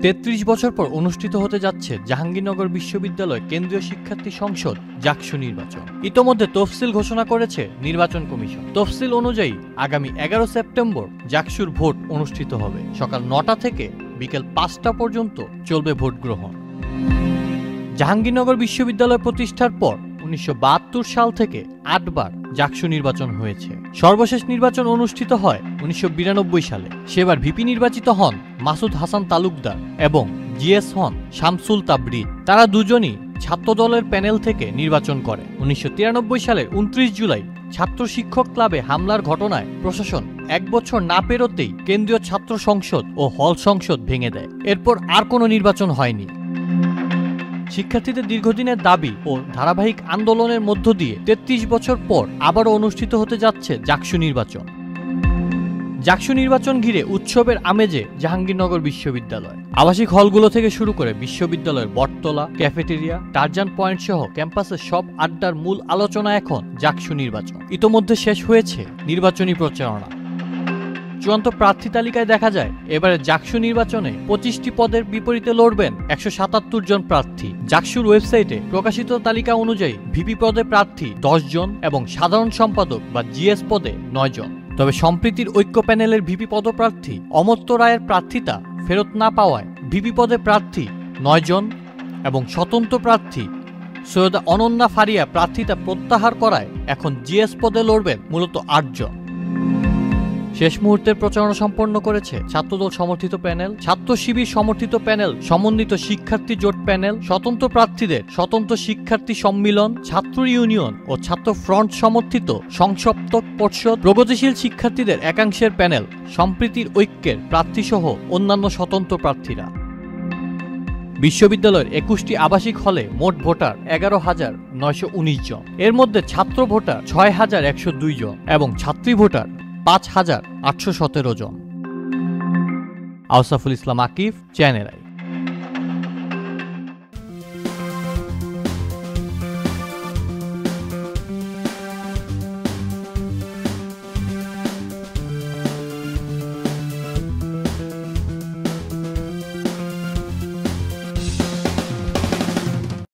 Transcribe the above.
33 বছর পর অনুষ্ঠিত হতে যাচ্ছে জাহাঙ্গীরনগর বিশ্ববিদ্যালয় কেন্দ্রীয় শিক্ষার্থী সংসদ জাকসু নির্বাচন। ইতোমধ্যে তফসিল ঘোষণা করেছে নির্বাচন কমিশন। তফসিল অনুযায়ী আগামী 11 সেপ্টেম্বর জাকসুর ভোট অনুষ্ঠিত হবে। সকাল 9টা থেকে বিকেল 5টা পর্যন্ত চলবে ভোট গ্রহণ। জাহাঙ্গীরনগর বিশ্ববিদ্যালয় প্রতিষ্ঠার পর 1972 সাল থেকে 8 বার জাকসু নির্বাচন হয়েছে। সর্বশেষ নির্বাচন অনুষ্ঠিত হয় 1992 সালে। সেবার ভিপি নির্বাচিত হন মাসুদ হাসান তালুকদার এবং জিএস হন শামসুল তাবরিজ। তারা দুজনই ছাত্র দলের প্যানেল থেকে নির্বাচন করে। 1993 সালের 29 জুলাই ছাত্র শিক্ষক ক্লাবে হামলার ঘটনায় প্রশাসন 1 বছর না পেরোতেই কেন্দ্রীয় ছাত্র সংসদ ও হল সংসদ ভেঙে দেয়। এরপর আর কোনো নির্বাচন হয়নি। শিক্ষার্থীদের দীর্ঘদিনের দাবি ও ধারাবাহিক আন্দোলনের মধ্য দিয়ে 33 বছর পর আবারও অনুষ্ঠিত হতে যাচ্ছে জাকসু নির্বাচন। জাকসু নির্বাচন ঘিরে উৎসবের আমেজে জাহাঙ্গীরনগর বিশ্ববিদ্যালয়। আবাসিক হলগুলো থেকে শুরু করে বিশ্ববিদ্যালয়ের বটতলা, ক্যাফেটেরিয়া, টারজান পয়েন্ট সহ ক্যাম্পাসের সব আড্ডার মূল আলোচনা এখন জাকসু নির্বাচন। ইতোমধ্যে শেষ হয়েছে নির্বাচনী প্রচারণা। চূড়ান্ত প্রার্থী তালিকায় দেখা যায় এবারে জাকসু নির্বাচনে 25টি পদের বিপরীতে লড়বেন 177 জন প্রার্থী। জাকসুর ওয়েবসাইটে প্রকাশিত তালিকা অনুযায়ী ভিপি পদে প্রার্থী 10 জন এবং সাধারণ সম্পাদক বা জিএস পদে 9 জন। তবে সম্প্রীতির ঐক্য প্যানেলের ভিপি পদপ্রার্থী অমর্ত্য রায়ের প্রার্থিতা ফেরত না পাওয়ায় ভিপি পদে প্রার্থী 9 জন এবং স্বতন্ত্র প্রার্থী সৈয়দা অনন্যা ফারিয়া প্রার্থিতা প্রত্যাহার করায় এখন জিএস পদে লড়বেন মূলত 8 জন। শেষ মুহূর্তের প্রচারণা সম্পন্ন করেছে ছাত্রদল সমর্থিত প্যানেল, ছাত্র শিবির সমর্থিত প্যানেল, সমন্বিত শিক্ষার্থী জোট প্যানেল, স্বতন্ত্র প্রার্থীদের স্বতন্ত্র শিক্ষার্থী সম্মিলন, ছাত্র ইউনিয়ন ও ছাত্র ফ্রন্ট সমর্থিত সংসপ্তক পর্ষদ, প্রগতিশীল শিক্ষার্থীদের একাংশের প্যানেল, সম্প্রীতির ঐক্যের প্রার্থীসহ অন্যান্য স্বতন্ত্র প্রার্থীরা। বিশ্ববিদ্যালয়ের 21টি আবাসিক হলে মোট ভোটার 11,919 জন। এর মধ্যে ছাত্র ভোটার 6,102 জন এবং ছাত্রী ভোটার 5,817 জন। Aosaful Islam Akif, Channel I.